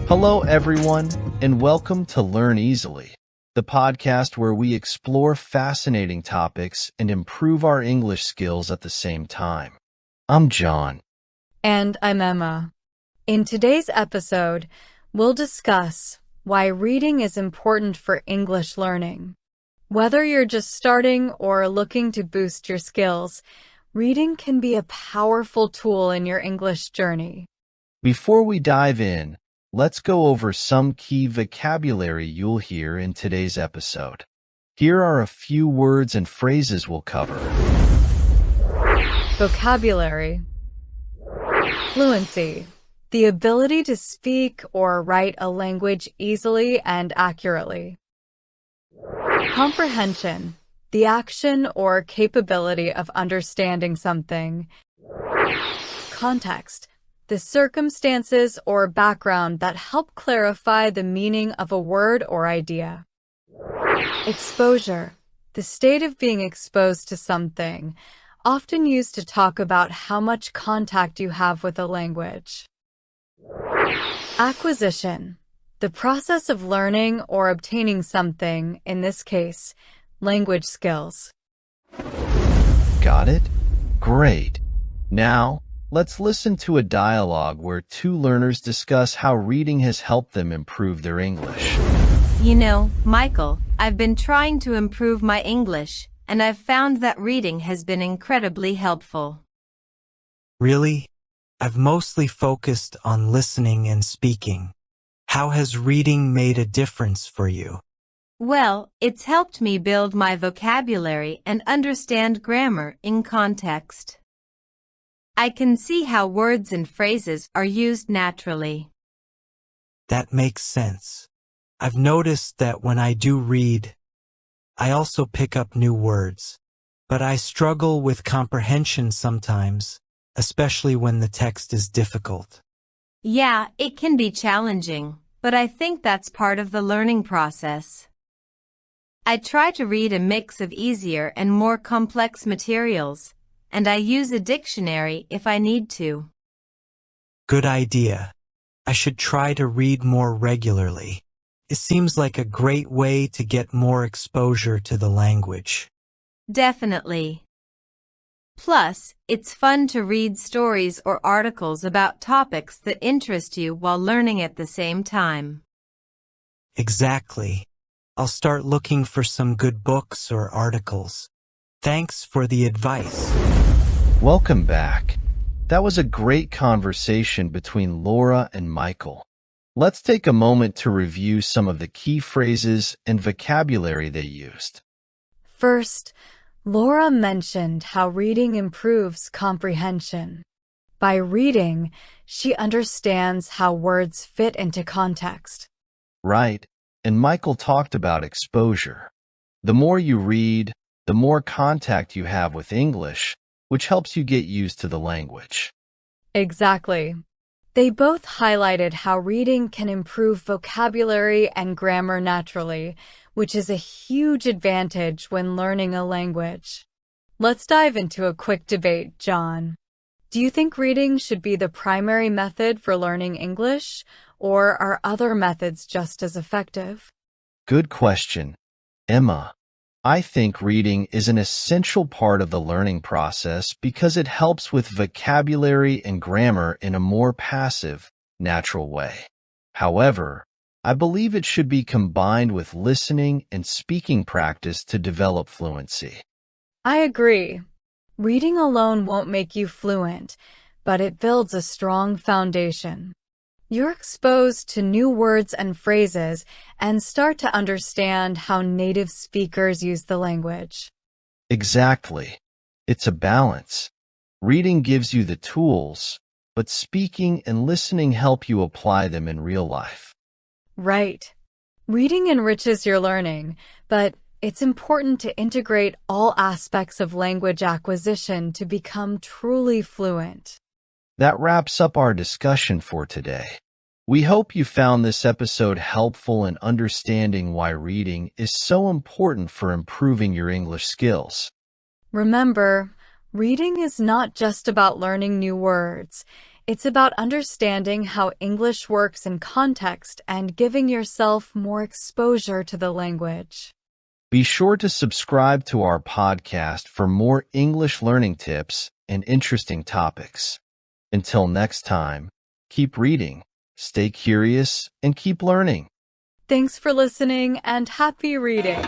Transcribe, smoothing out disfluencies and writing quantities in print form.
Hello, everyone, and welcome to Learn Easily, the podcast where we explore fascinating topics and improve our English skills at the same time. I'm John. And I'm Emma. In today's episode, we'll discuss why reading is important for English learning. Whether you're just starting or looking to boost your skills, reading can be a powerful tool in your English journey. Before we dive in, let's go over some key vocabulary you'll hear in today's episode. Here are a few words and phrases we'll cover. Vocabulary. Fluency. The ability to speak or write a language easily and accurately. Comprehension. The action or capability of understanding something. Context. The circumstances or background that help clarify the meaning of a word or idea. Exposure. The state of being exposed to something, often used to talk about how much contact you have with a language. Acquisition. The process of learning or obtaining something, in this case, language skills. Got it? Great. Now, let's listen to a dialogue where two learners discuss how reading has helped them improve their English. You know, Michael, I've been trying to improve my English, and I've found that reading has been incredibly helpful. Really? I've mostly focused on listening and speaking. How has reading made a difference for you? Well, it's helped me build my vocabulary and understand grammar in context. I can see how words and phrases are used naturally. That makes sense. I've noticed that when I do read, I also pick up new words, but I struggle with comprehension sometimes, especially when the text is difficult. Yeah, it can be challenging, but I think that's part of the learning process. I try to read a mix of easier and more complex materials, and I use a dictionary if I need to. Good idea. I should try to read more regularly. It seems like a great way to get more exposure to the language. Definitely. Plus, it's fun to read stories or articles about topics that interest you while learning at the same time. Exactly. I'll start looking for some good books or articles. Thanks for the advice. Welcome back. That was a great conversation between Laura and Michael. Let's take a moment to review some of the key phrases and vocabulary they used. First, Laura mentioned how reading improves comprehension. By reading, she understands how words fit into context. Right, and Michael talked about exposure. The more you read, the more contact you have with English, which helps you get used to the language. Exactly. They both highlighted how reading can improve vocabulary and grammar naturally, which is a huge advantage when learning a language. Let's dive into a quick debate, John. Do you think reading should be the primary method for learning English, or are other methods just as effective? Good question, Emma. I think reading is an essential part of the learning process because it helps with vocabulary and grammar in a more passive, natural way. However, I believe it should be combined with listening and speaking practice to develop fluency. I agree. Reading alone won't make you fluent, but it builds a strong foundation. You're exposed to new words and phrases and start to understand how native speakers use the language. Exactly. It's a balance. Reading gives you the tools, but speaking and listening help you apply them in real life. Right. Reading enriches your learning, but it's important to integrate all aspects of language acquisition to become truly fluent. That wraps up our discussion for today. We hope you found this episode helpful in understanding why reading is so important for improving your English skills. Remember, reading is not just about learning new words. It's about understanding how English works in context and giving yourself more exposure to the language. Be sure to subscribe to our podcast for more English learning tips and interesting topics. Until next time, keep reading, stay curious, and keep learning. Thanks for listening and happy reading!